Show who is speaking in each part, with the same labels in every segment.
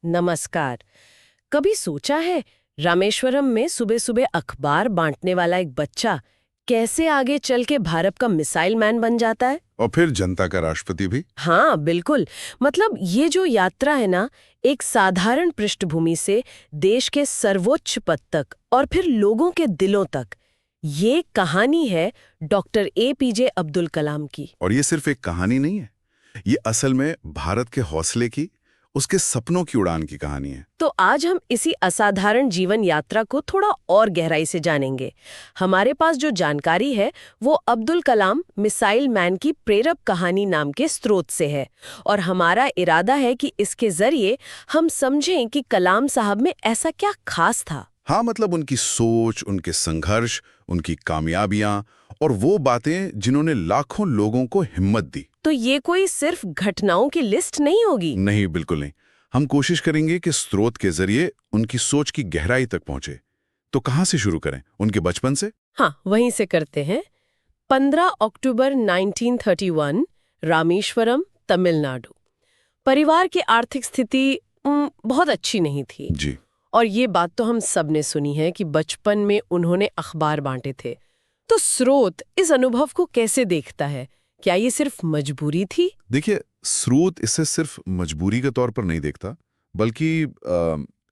Speaker 1: नमस्कार। कभी सोचा है रामेश्वरम में सुबह सुबह अखबार बांटने वाला एक बच्चा कैसे आगे चल के भारत का मिसाइल मैन बन जाता है?
Speaker 2: और फिर जनता का राष्ट्रपति भी।
Speaker 1: हाँ बिल्कुल। मतलब ये जो यात्रा है ना, एक साधारण पृष्ठभूमि से देश के सर्वोच्च पद तक और फिर लोगों के दिलों तक, ये कहानी है डॉक्टर APJ अब्दुल कलाम की।
Speaker 2: और ये सिर्फ एक कहानी नहीं है, ये असल में भारत के हौसले की, उसके सपनों की उड़ान की कहानी है।
Speaker 1: तो आज हम इसी असाधारण जीवन यात्रा को थोड़ा और गहराई से जानेंगे। हमारे पास जो जानकारी है वो अब्दुल कलाम मिसाइल मैन की प्रेरक कहानी नाम के स्रोत से है, और हमारा इरादा है कि इसके जरिए हम समझें कि कलाम साहब में ऐसा क्या खास था।
Speaker 2: हाँ, मतलब उनकी सोच, उनके संघर्ष, उनकी कामयाबियां और वो बातें जिन्होंने लाखों लोगों को हिम्मत दी।
Speaker 1: तो ये कोई सिर्फ घटनाओं की लिस्ट नहीं होगी।
Speaker 2: नहीं, बिल्कुल नहीं। हम कोशिश करेंगे कि स्रोत के जरिए उनकी सोच की गहराई तक पहुंचे। तो कहाँ से शुरू करें? उनके बचपन से?
Speaker 1: हाँ, वहीं से करते हैं। 15 अक्टूबर 1931, रामेश्वरम, तमिलनाडु। परिवार की आर्थिक स्थिति बहुत अच्छी नहीं थी।
Speaker 2: जी।
Speaker 1: और ये बात तो हम सब ने सुनी है कि बचपन में उन्होंने अखबार बांटे थे। तो स्रोत इस अनुभव को कैसे देखता है? क्या ये सिर्फ मजबूरी थी?
Speaker 2: देखिए, स्रोत इसे सिर्फ मजबूरी के तौर पर नहीं देखता, बल्कि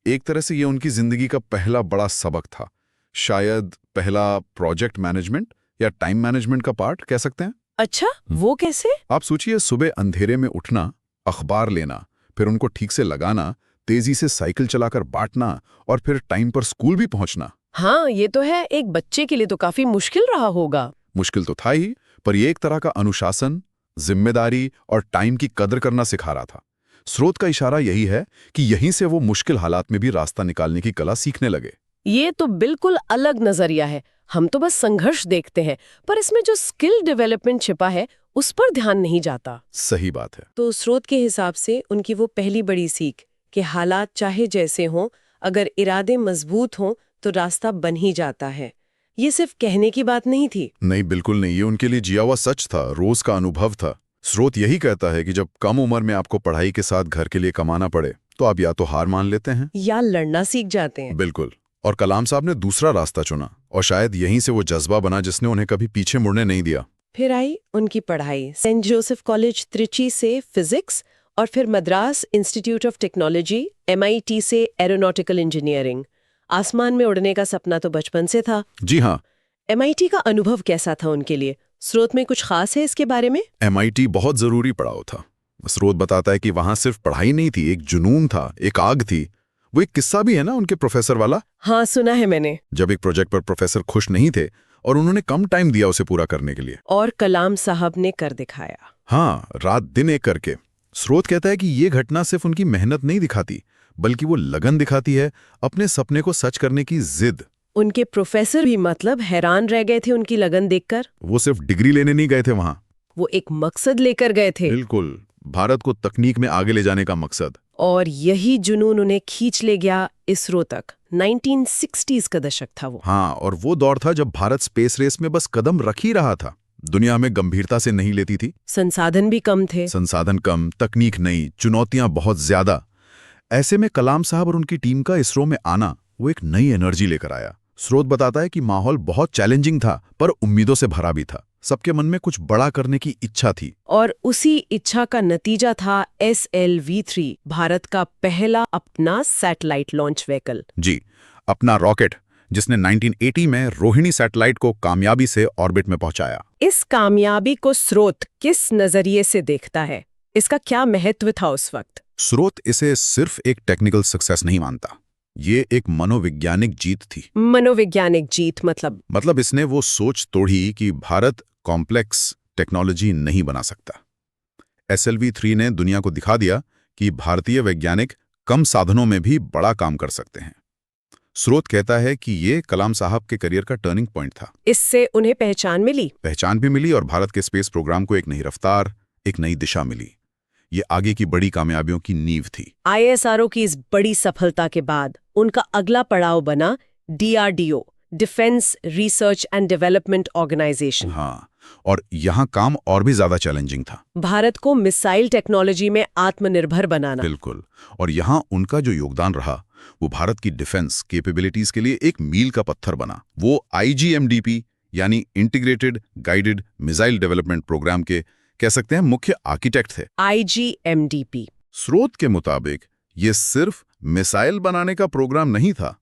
Speaker 2: एक तरह से ये उनकी जिंदगी का पहला बड़ा सबक था। शायद पहला प्रोजेक्ट मैनेजमेंट या टाइम मैनेजमेंट का पार्ट कह सकते हैं।
Speaker 1: अच्छा, वो कैसे?
Speaker 2: आप सोचिए, सुबह अंधेरे में उठना, अखबार लेना, फिर उनको ठीक से लगाना, तेजी से साइकिल चलाकर बांटना और फिर टाइम पर स्कूल भी पहुंचना।
Speaker 1: हाँ, ये तो है। एक बच्चे के लिए तो काफी मुश्किल रहा होगा।
Speaker 2: मुश्किल तो था ही, पर ये एक तरह का अनुशासन, जिम्मेदारी और टाइम की कदर करना सिखा रहा था। स्रोत का इशारा यही है कि यहीं से वो मुश्किल हालात में भी रास्ता निकालने की कला सीखने लगे।
Speaker 1: ये तो बिल्कुल अलग नजरिया है। हम तो बस संघर्ष देखते हैं, पर इसमें जो स्किल डेवलपमेंट छिपा है उस पर ध्यान नहीं जाता।
Speaker 2: सही बात है।
Speaker 1: तो स्रोत के हिसाब से उनकी वो पहली बड़ी सीख कि हालात चाहे जैसे हों, अगर इरादे मजबूत हों तो रास्ता बन ही जाता है, ये सिर्फ कहने की बात नहीं थी।
Speaker 2: नहीं, बिल्कुल नहीं। ये उनके लिए जिया हुआ सच था, रोज का अनुभव था। स्रोत यही कहता है कि जब कम उम्र में आपको पढ़ाई के साथ घर के लिए कमाना पड़े तो आप या तो हार मान लेते हैं
Speaker 1: या लड़ना सीख जाते हैं।
Speaker 2: बिल्कुल। और कलाम साहब ने दूसरा रास्ता चुना, और शायद यहीं से वो जज्बा बना जिसने उन्हें कभी पीछे मुड़ने नहीं दिया।
Speaker 1: फिर आई उनकी पढ़ाई। सेंट जोसेफ कॉलेज त्रिची से फिजिक्स, और फिर Madras institute of technology MIT से एरोनॉटिकल इंजीनियरिंग। आसमान में उड़ने का सपना तो बचपन से था।
Speaker 2: जी हाँ।
Speaker 1: MIT का अनुभव कैसा था उनके लिए? स्रोत में कुछ खास है इसके बारे में?
Speaker 2: MIT बहुत जरूरी पड़ाव था। स्रोत बताता है कि वहां सिर्फ पढ़ाई नहीं थी, एक जुनून था, एक आग थी। वो एक किस्सा भी है ना उनके प्रोफेसर वाला।
Speaker 1: हाँ, सुना है मैंने।
Speaker 2: जब एक प्रोजेक्ट पर प्रोफेसर खुश नहीं थे और उन्होंने कम टाइम दिया उसे पूरा करने के लिए,
Speaker 1: और कलाम साहब ने कर दिखाया।
Speaker 2: हाँ, रात दिन एक करके। स्रोत कहता है कि ये घटना सिर्फ उनकी मेहनत नहीं दिखाती, बल्कि वो लगन दिखाती है, अपने सपने को सच करने की जिद।
Speaker 1: उनके प्रोफेसर भी मतलब हैरान रह गए थे उनकी लगन देखकर।
Speaker 2: वो सिर्फ डिग्री लेने नहीं गए थे वहां,
Speaker 1: वो एक मकसद लेकर गए थे।
Speaker 2: बिल्कुल, भारत को तकनीक में आगे ले जाने का मकसद।
Speaker 1: और यही जुनून उन्हें खींच ले गया इसरो तक। 1960s का दशक था वो।
Speaker 2: हाँ, और वो दौर था जब भारत स्पेस रेस में बस कदम रख ही रहा था, दुनिया में गंभीरता से नहीं लेती थी।
Speaker 1: संसाधन भी कम थे।
Speaker 2: संसाधन कम, तकनीक नई, चुनौतियां बहुत ज्यादा। ऐसे में कलाम साहब और उनकी टीम का इसरो में आना वो एक नई एनर्जी लेकर आया। स्रोत बताता है कि माहौल बहुत चैलेंजिंग था, पर उम्मीदों से भरा भी था। सबके मन में कुछ बड़ा करने की इच्छा थी।
Speaker 1: और उसी इच्छा का नतीजा था SLV-3, भारत का पहला अपना सैटेलाइट लॉन्च व्हीकल।
Speaker 2: जी, अपना रॉकेट, जिसने 1980 में रोहिणी सैटेलाइट को कामयाबी से ऑर्बिट में पहुंचाया।
Speaker 1: इस कामयाबी को स्रोत किस नजरिए से देखता है? इसका क्या महत्व था उस वक्त?
Speaker 2: स्रोत इसे सिर्फ एक टेक्निकल सक्सेस नहीं मानता, ये एक मनोवैज्ञानिक जीत थी।
Speaker 1: मनोवैज्ञानिक जीत मतलब
Speaker 2: इसने वो सोच तोड़ी कि भारत कॉम्प्लेक्स टेक्नोलॉजी नहीं बना सकता। SLV-3 ने दुनिया को दिखा दिया कि भारतीय वैज्ञानिक कम साधनों में भी बड़ा काम कर सकते हैं। स्रोत कहता है कि ये कलाम साहब के करियर का टर्निंग पॉइंट था।
Speaker 1: इससे उन्हें पहचान भी मिली
Speaker 2: और भारत के स्पेस प्रोग्राम को एक नई रफ्तार, एक नई दिशा मिली। ये आगे की बड़ी कामयाबियों की नींव थी।
Speaker 1: ISRO की इस बड़ी सफलता के बाद उनका अगला पड़ाव बना DRDO, defence research and development organisation.
Speaker 2: हाँ, और यहाँ काम और भी ज्यादा चैलेंजिंग था।
Speaker 1: भारत को मिसाइल टेक्नोलॉजी में आत्मनिर्भर बनाना।
Speaker 2: बिल्कुल। और यहाँ उनका जो योगदान रहा वो भारत की डिफेंस कैपेबिलिटीज के लिए एक मील का पत्थर बना। वो IGMDP यानी integrated guided missile development programme के कह सकते हैं मुख्य आर्किटेक्ट थे।
Speaker 1: IGMDP
Speaker 2: स्रोत के मुताबिक ये सिर्फ मिसाइल बनाने का प्रोग्राम नहीं था,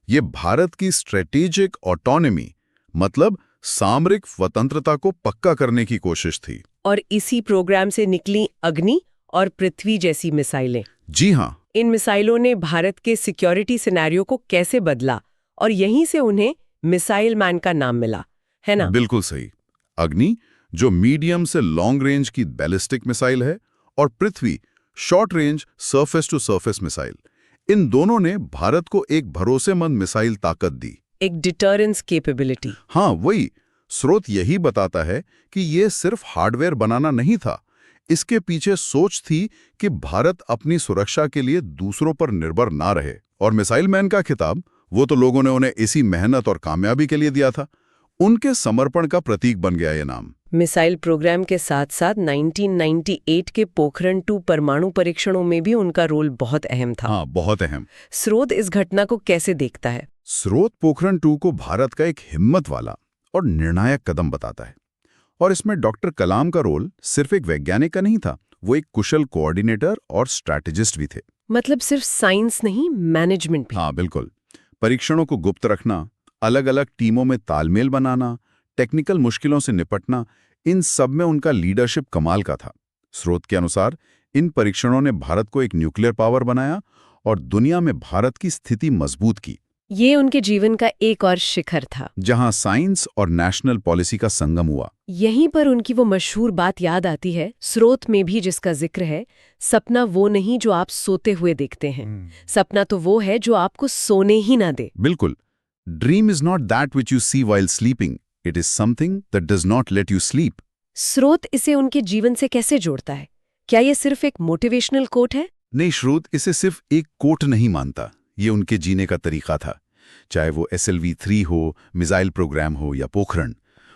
Speaker 2: ये भारत की स्ट्रेटेजिक ऑटोनॉमी मतलब सामरिक स्वतंत्रता को पक्का करने की कोशिश थी।
Speaker 1: और इसी प्रोग्राम से निकली अग्नि और पृथ्वी जैसी मिसाइलें।
Speaker 2: जी हाँ।
Speaker 1: इन मिसाइलों ने भारत के सिक्योरिटी सिनेरियो को कैसे बदला और यहीं से उन्हें मिसाइल मैन का नाम मिला, है ना?
Speaker 2: बिल्कुल सही। अग्नि जो मीडियम से लॉन्ग रेंज की बैलिस्टिक मिसाइल है और Prithvi short range surface to surface missile, इन दोनों ने भारत को एक भरोसेमंद मिसाइल ताकत दी,
Speaker 1: एक डिटरेंस कैपेबिलिटी।
Speaker 2: हाँ वही। स्रोत यही बताता है कि ये सिर्फ हार्डवेयर बनाना नहीं था, इसके पीछे सोच थी कि भारत अपनी सुरक्षा के लिए दूसरों पर निर्भर ना रहे। और मिसाइल मैन का खिताब वो तो लोगों ने उन्हें इसी मेहनत और कामयाबी के लिए दिया था, उनके समर्पण का प्रतीक बन गया ये नाम।
Speaker 1: मिसाइल प्रोग्राम के साथ साथ 1998 के पोखरण 2 परमाणु परीक्षणों में भी उनका रोल बहुत अहम था।
Speaker 2: हाँ, बहुत अहम।
Speaker 1: स्रोत इस घटना को कैसे देखता है?
Speaker 2: स्रोत पोखरण 2 को भारत का एक हिम्मत वाला और निर्णायक कदम बताता है। और इसमें डॉक्टर कलाम का रोल सिर्फ एक वैज्ञानिक का नहीं था, वो एक कुशल कोऑर्डिनेटर और स्ट्रैटेजिस्ट भी थे।
Speaker 1: मतलब सिर्फ साइंस नहीं, मैनेजमेंट भी।
Speaker 2: हाँ बिल्कुल। परीक्षणों को गुप्त रखना, अलग अलग टीमों में तालमेल बनाना, टेक्निकल मुश्किलों से निपटना, इन सब में उनका लीडरशिप कमाल का था। स्रोत के अनुसार इन परीक्षणों ने भारत को एक न्यूक्लियर पावर बनाया और दुनिया में भारत की स्थिति मजबूत की।
Speaker 1: ये उनके जीवन का एक और शिखर था,
Speaker 2: जहां साइंस और नेशनल पॉलिसी का संगम हुआ।
Speaker 1: यहीं पर उनकी वो मशहूर बात याद आती है, स्रोत में भी जिसका जिक्र है, सपना वो नहीं जो आप सोते हुए देखते हैं, सपना तो वो है जो आपको सोने ही ना दे।
Speaker 2: बिल्कुल। Dream is not that which you see while sleeping, it is something that does not let you sleep.
Speaker 1: स्रोत इसे उनके जीवन से कैसे जोड़ता है? क्या ये सिर्फ एक मोटिवेशनल कोट है?
Speaker 2: नहीं, स्रोत इसे सिर्फ एक कोट नहीं मानता, ये उनके जीने का तरीका था। चाहे वो SLV-3 हो, मिसाइल प्रोग्राम हो या पोखरण,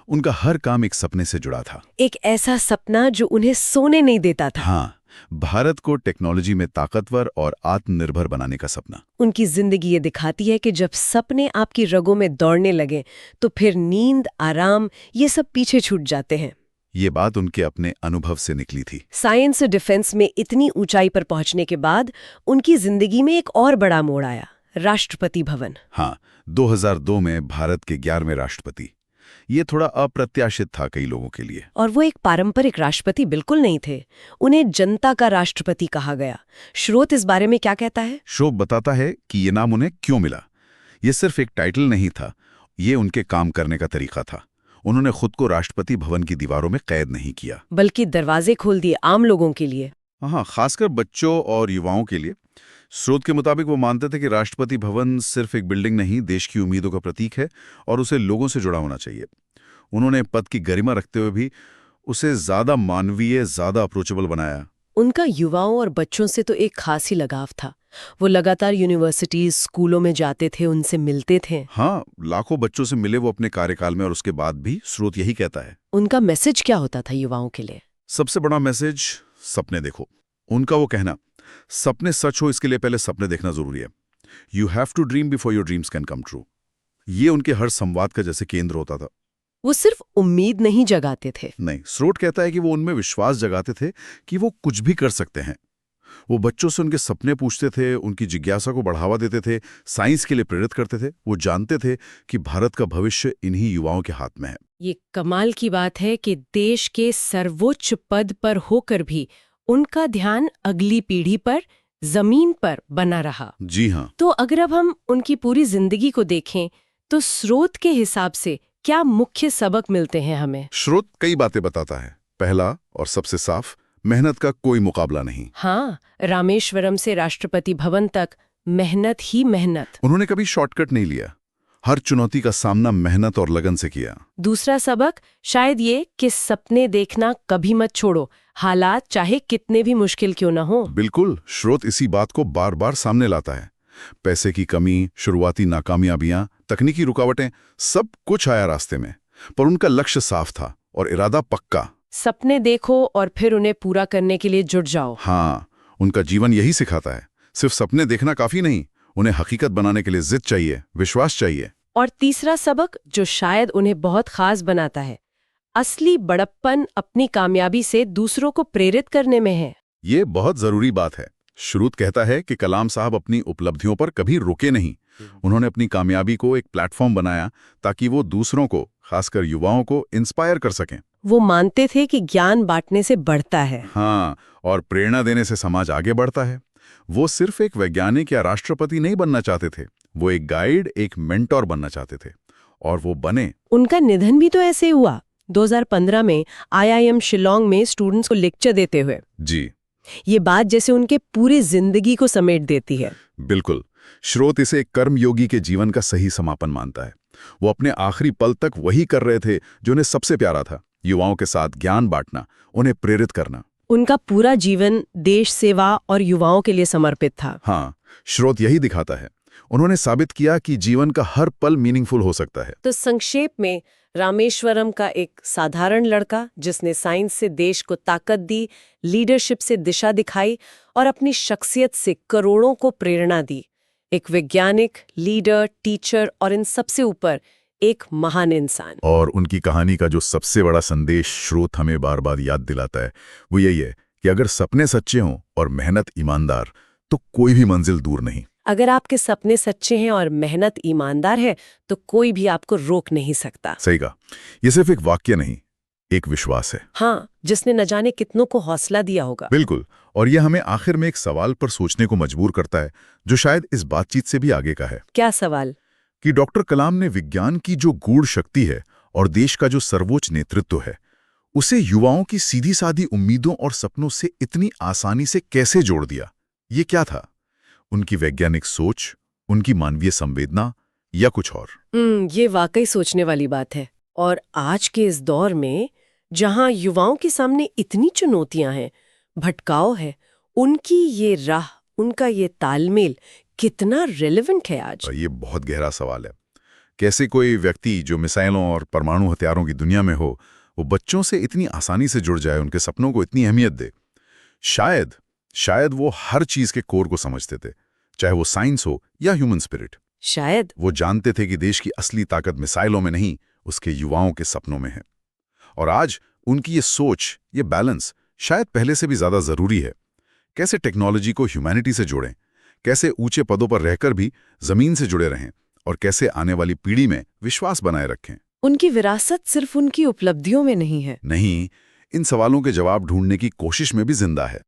Speaker 2: उनका हर काम एक सपने से जुड़ा था।
Speaker 1: एक ऐसा सपना जो उन्हें सोने नहीं देता था।
Speaker 2: हाँ, भारत को टेक्नोलॉजी में ताकतवर और आत्मनिर्भर बनाने का सपना।
Speaker 1: उनकी जिंदगी ये दिखाती है कि जब सपने आपकी रगों में दौड़ने लगे तो फिर नींद, आराम, ये सब पीछे छूट जाते हैं।
Speaker 2: ये बात उनके अपने अनुभव से निकली थी।
Speaker 1: साइंस और डिफेंस में इतनी ऊंचाई पर पहुंचने के बाद उनकी जिंदगी में एक और बड़ा मोड़ आया, राष्ट्रपति भवन।
Speaker 2: हाँ, 2002 में भारत के 11वें राष्ट्रपति। ये थोड़ा अप्रत्याशित था कई लोगों के लिए।
Speaker 1: और वो एक पारंपरिक राष्ट्रपति बिल्कुल नहीं थे, उन्हें जनता का राष्ट्रपति कहा गया। स्रोत इस बारे में क्या कहता है?
Speaker 2: शोभ बताता है कि ये नाम उन्हें क्यों मिला। ये सिर्फ एक टाइटल नहीं था, ये उनके काम करने का तरीका था। उन्होंने खुद को राष्ट्रपति भवन की दीवारों में कैद नहीं किया,
Speaker 1: बल्कि दरवाजे खोल दिए आम लोगों के लिए।
Speaker 2: हाँ, खासकर बच्चों और युवाओं के लिए। स्रोत के मुताबिक वो मानते थे कि राष्ट्रपति भवन सिर्फ एक बिल्डिंग नहीं, देश की उम्मीदों का प्रतीक है और उसे लोगों से जुड़ा होना चाहिए। उन्होंने पद की गरिमा रखते हुए भी उसे ज्यादा मानवीय, ज्यादा अप्रोचेबल बनाया।
Speaker 1: उनका युवाओं और बच्चों से तो एक खास ही लगाव था। वो लगातार यूनिवर्सिटीज, स्कूलों में जाते थे, उनसे मिलते थे।
Speaker 2: हाँ, लाखों बच्चों से मिले वो अपने कार्यकाल में, और उसके बाद भी स्रोत यही कहता है।
Speaker 1: उनका मैसेज क्या होता था युवाओं के लिए?
Speaker 2: सबसे बड़ा मैसेज, सपने देखो। उनका वो कहना, सपने सच हो इसके लिए पहले सपने देखना जरूरी है। You have to dream before your dreams can come true. ये उनके हर संवाद का जैसे केंद्र होता था।
Speaker 1: वो सिर्फ उम्मीद नहीं जगाते थे।
Speaker 2: नहीं, स्रोत कहता है कि वो उनमें विश्वास जगाते थे कि वो कुछ भी कर सकते हैं। वो बच्चों से उनके सपने पूछते थे, उनकी जिज्ञासा को बढ़ावा देते थे, साइंस के लिए प्रेरित करते थे। वो जानते थे कि भारत का भविष्य इन्हीं युवाओं के हाथ में है।
Speaker 1: ये कमाल की बात है कि देश के सर्वोच्च पद पर होकर भी उनका ध्यान अगली पीढ़ी पर, जमीन पर बना रहा।
Speaker 2: जी हाँ।
Speaker 1: तो अगर अब हम उनकी पूरी जिंदगी को देखें तो स्रोत के हिसाब से क्या मुख्य सबक मिलते हैं हमें?
Speaker 2: स्रोत कई बातें बताता है। पहला और सबसे साफ, मेहनत का कोई मुकाबला नहीं।
Speaker 1: हाँ, रामेश्वरम से राष्ट्रपति भवन तक मेहनत ही मेहनत।
Speaker 2: उन्होंने कभी शॉर्टकट नहीं लिया, हर चुनौती का सामना मेहनत और लगन से किया।
Speaker 1: दूसरा सबक शायद ये कि सपने देखना कभी मत छोड़ो, हालात चाहे कितने भी मुश्किल क्यों ना हो।
Speaker 2: बिल्कुल, स्रोत इसी बात को बार बार सामने लाता है। पैसे की कमी, शुरुआती नाकामयाबियां, तकनीकी रुकावटें, सब कुछ आया रास्ते में, पर उनका लक्ष्य साफ था और इरादा पक्का।
Speaker 1: सपने देखो और फिर उन्हें पूरा करने के लिए जुट जाओ।
Speaker 2: हाँ, उनका जीवन यही सिखाता है। सिर्फ सपने देखना काफी नहीं, उन्हें हकीकत बनाने के लिए जिद चाहिए, विश्वास चाहिए।
Speaker 1: और तीसरा सबक जो शायद उन्हें बहुत खास बनाता है, असली बड़प्पन अपनी कामयाबी से दूसरों को प्रेरित करने में है।
Speaker 2: ये बहुत जरूरी बात है। शुरूत कहता है कि कलाम साहब अपनी उपलब्धियों पर कभी रुके नहीं। उन्होंने अपनी कामयाबी को एक प्लेटफॉर्म बनाया ताकि वो दूसरों को, खासकर युवाओं को, इंस्पायर कर सकें।
Speaker 1: वो मानते थे कि ज्ञान बांटने से बढ़ता है।
Speaker 2: हाँ, और प्रेरणा देने से समाज आगे बढ़ता है। वो सिर्फ एक वैज्ञानिक या राष्ट्रपति नहीं बनना चाहते थे, वो एक गाइड, एक मेंटोर बनना चाहते थे, और वो बने।
Speaker 1: उनका निधन भी तो ऐसे हुआ, 2015 में IIM शिलोंग में स्टूडेंट्स को लेक्चर देते हुए।
Speaker 2: जी,
Speaker 1: ये बात जैसे उनके पूरी जिंदगी को समेट देती है।
Speaker 2: बिल्कुल। श्रोत इसे एक कर्मयोगी के जीवन का सही समापन मानता है। वो अपने आखिरी पल तक वही कर रहे थे जो उन्हें सबसे प्यारा था, युवाओं के साथ ज्ञान बांटना, उन्हें प्रेरित करना।
Speaker 1: उनका पूरा जीवन देश सेवा और युवाओं के लिए समर्पित था।
Speaker 2: हाँ, श्रोत यही दिखाता है। उन्होंने साबित किया कि जीवन का हर पल मीनिंगफुल हो सकता है।
Speaker 1: तो संक्षेप में, रामेश्वरम का एक साधारण लड़का जिसने साइंस से देश को ताकत दी, लीडरशिप से दिशा दिखाई और अपनी शख्सियत से करोड़ों को प्रेरणा दी। एक वैज्ञानिक, लीडर, टीचर और इन सबसे ऊपर एक महान इंसान।
Speaker 2: और उनकी कहानी का जो सबसे बड़ा संदेश श्रोत हमें बार बार याद दिलाता है वो यही है कि अगर सपने सच्चे हों और मेहनत ईमानदार, तो कोई भी मंजिल दूर नहीं।
Speaker 1: अगर आपके सपने सच्चे हैं और मेहनत ईमानदार है तो कोई भी आपको रोक नहीं सकता।
Speaker 2: सही कहा। ये सिर्फ एक वाक्य नहीं, एक विश्वास है।
Speaker 1: हाँ, जिसने न जाने कितनों को हौसला दिया होगा।
Speaker 2: बिल्कुल। और ये हमें आखिर में एक सवाल पर सोचने को मजबूर करता है जो शायद इस बातचीत से भी आगे का है।
Speaker 1: क्या सवाल?
Speaker 2: कि डॉक्टर कलाम ने विज्ञान की जो गूढ़ शक्ति है और देश का जो सर्वोच्च नेतृत्व है, उसे युवाओं की सीधी सादी उम्मीदों और सपनों से इतनी आसानी से कैसे जोड़ दिया? ये क्या था? उनकी वैज्ञानिक सोच, उनकी मानवीय संवेदना, या कुछ और?
Speaker 1: ये वाकई सोचने वाली बात है। और आज के इस दौर में जहां युवाओं के सामने इतनी चुनौतियां हैं, भटकाव है, उनकी ये राह, उनका ये तालमेल कितना रेलेवेंट है आज?
Speaker 2: ये बहुत गहरा सवाल है। कैसे कोई व्यक्ति जो मिसाइलों और परमाणु हथियारों की दुनिया में हो, वो बच्चों से इतनी आसानी से जुड़ जाए, उनके सपनों को इतनी अहमियत दे? शायद वो हर चीज के कोर को समझते थे, चाहे वो साइंस हो या ह्यूमन स्पिरिट।
Speaker 1: शायद
Speaker 2: वो जानते थे कि देश की असली ताकत मिसाइलों में नहीं, उसके युवाओं के सपनों में है। और आज उनकी ये सोच, ये बैलेंस शायद पहले से भी ज्यादा जरूरी है। कैसे टेक्नोलॉजी को ह्यूमैनिटी से जोड़ें, कैसे ऊंचे पदों पर रहकर भी जमीन से जुड़े रहें, और कैसे आने वाली पीढ़ी में विश्वास बनाए रखें।
Speaker 1: उनकी विरासत सिर्फ उनकी उपलब्धियों में नहीं है।
Speaker 2: नहीं, इन सवालों के जवाब ढूंढने की कोशिश में भी जिंदा है।